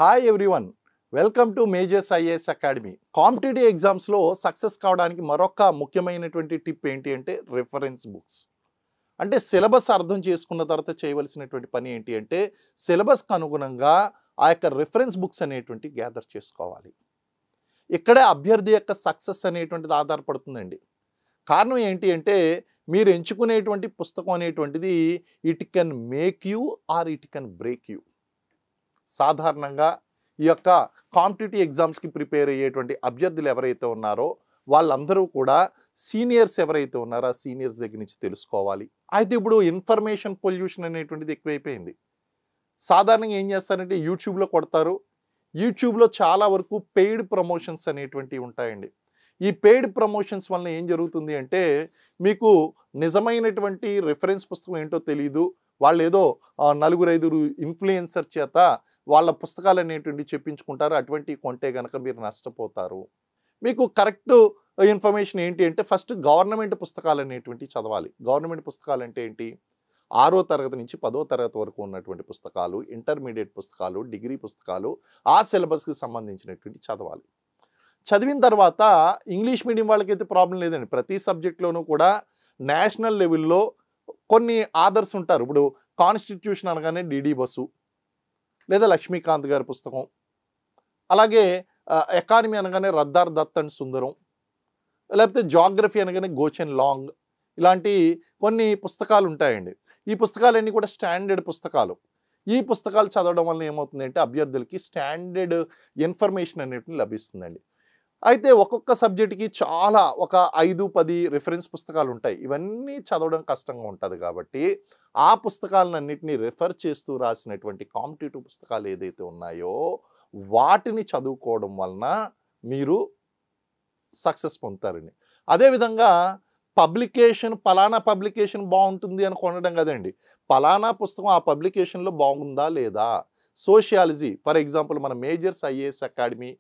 Hi everyone, welcome to Majors IAS academy. Competitive ఎగ్జామ్స్లో success కావడానికి మరొక ముఖ్యమైనటువంటి టిప్ ఏంటి అంటే రిఫరెన్స్ బుక్స్. అంటే సిలబస్ అర్థం చేసుకున్న తర్వాత చేయవలసినటువంటి పని ఏంటి అంటే సిలబస్కి అనుగుణంగా ఆ యొక్క రిఫరెన్స్ బుక్స్ అనేటువంటి గ్యాదర్ చేసుకోవాలి. ఇక్కడే అభ్యర్థి యొక్క సక్సెస్ అనేటువంటిది ఆధారపడుతుందండి. కారణం ఏంటి అంటే మీరు ఎంచుకునేటువంటి పుస్తకం అనేటువంటిది it can make you or it can break you. సాధారణంగా ఈ యొక్క కాంపిటేటివ్ ఎగ్జామ్స్కి ప్రిపేర్ అయ్యేటువంటి అభ్యర్థులు ఎవరైతే ఉన్నారో వాళ్ళందరూ కూడా సీనియర్స్ ఎవరైతే ఉన్నారో ఆ సీనియర్స్ దగ్గర నుంచి తెలుసుకోవాలి. అయితే ఇప్పుడు ఇన్ఫర్మేషన్ పొల్యూషన్ అనేటువంటిది ఎక్కువైపోయింది. సాధారణంగా ఏం చేస్తారంటే యూట్యూబ్లో కొడతారు. యూట్యూబ్లో చాలా వరకు పెయిడ్ ప్రమోషన్స్ అనేటువంటివి ఉంటాయండి. ఈ పెయిడ్ ప్రమోషన్స్ వలన ఏం జరుగుతుంది అంటే మీకు నిజమైనటువంటి రిఫరెన్స్ పుస్తకం ఏంటో తెలియదు. వాళ్ళు ఏదో నలుగురు ఐదుగురు ఇన్ఫ్లుయెన్సర్ చేత వాళ్ళ పుస్తకాలు అనేటువంటి చెప్పించుకుంటారు. అటువంటివి కొంటే కనుక మీరు నష్టపోతారు. మీకు కరెక్ట్ ఇన్ఫర్మేషన్ ఏంటి అంటే ఫస్ట్ గవర్నమెంట్ పుస్తకాలు అనేటువంటివి చదవాలి. గవర్నమెంట్ పుస్తకాలు అంటే ఏంటి? 6వ తరగతి నుంచి 10వ తరగతి వరకు ఉన్నటువంటి పుస్తకాలు, ఇంటర్మీడియట్ పుస్తకాలు, డిగ్రీ పుస్తకాలు, ఆ సిలబస్కి సంబంధించినటువంటి చదవాలి. చదివిన తర్వాత ఇంగ్లీష్ మీడియం వాళ్ళకైతే ప్రాబ్లం లేదండి. ప్రతి సబ్జెక్ట్లోనూ కూడా నేషనల్ లెవెల్లో కొన్ని ఆథర్స్ ఉంటారు. ఇప్పుడు కాన్స్టిట్యూషన్ అనగానే డిడి బసు లేదా లక్ష్మీకాంత్ గారి పుస్తకం, అలాగే ఎకానమీ అనగానే రద్దార్ దత్ అండ్ సుందరం, లేకపోతే జాగ్రఫీ అనగానే గోచెన్ లాంగ్, ఇలాంటి కొన్ని పుస్తకాలు ఉంటాయండి. ఈ పుస్తకాలన్నీ కూడా స్టాండర్డ్ పుస్తకాలు. ఈ పుస్తకాలు చదవడం వల్ల ఏమవుతుందంటే అభ్యర్థులకి స్టాండర్డ్ ఇన్ఫర్మేషన్ అనేటువంటి లభిస్తుందండి. అయితే ఒక్కొక్క సబ్జెక్ట్కి చాలా ఒక 5-10 రిఫరెన్స్ పుస్తకాలు ఉంటాయి. ఇవన్నీ చదవడం కష్టంగా ఉంటుంది కాబట్టి ఆ పుస్తకాలన్నింటినీ రిఫర్ చేస్తూ రాసినటువంటి కాంపిటేటివ్ పుస్తకాలు ఏదైతే ఉన్నాయో వాటిని చదువుకోవడం వలన మీరు సక్సెస్ పొందుతారండి. అదేవిధంగా పలానా పబ్లికేషన్ బాగుంటుంది అని కొనడం కదండి. పలానా పుస్తకం ఆ పబ్లికేషన్లో బాగుందా లేదా. సోషియాలజీ ఫర్ ఎగ్జాంపుల్ మన Majors IAS academy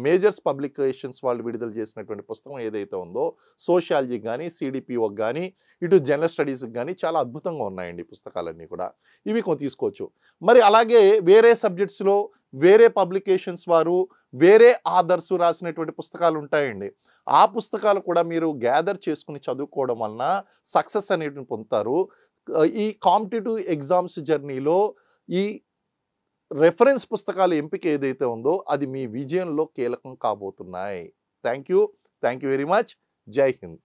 Majors publications వాళ్ళు విడుదల చేసినటువంటి పుస్తకం ఏదైతే ఉందో సోషియాలజీకి కానీ సిడిపిఓకి కానీ ఇటు జనరల్ స్టడీస్కి కానీ చాలా అద్భుతంగా ఉన్నాయండి పుస్తకాలన్నీ కూడా. ఇవి కొంత తీసుకోవచ్చు. మరి అలాగే వేరే సబ్జెక్ట్స్లో వేరే పబ్లికేషన్స్ వారు వేరే ఆథర్స్ రాసినటువంటి పుస్తకాలు ఉంటాయండి. ఆ పుస్తకాలు కూడా మీరు గ్యాదర్ చేసుకుని చదువుకోవడం వలన సక్సెస్ అనేటివి పొందుతారు. ఈ కాంపిటేటివ్ ఎగ్జామ్స్ జర్నీలో ఈ రెఫరెన్స్ పుస్తకాల ఎంపిక ఏదైతే ఉందో అది మీ విజయంలో కీలకం కాబోతున్నాయి. Thank you very much. జై హింద్.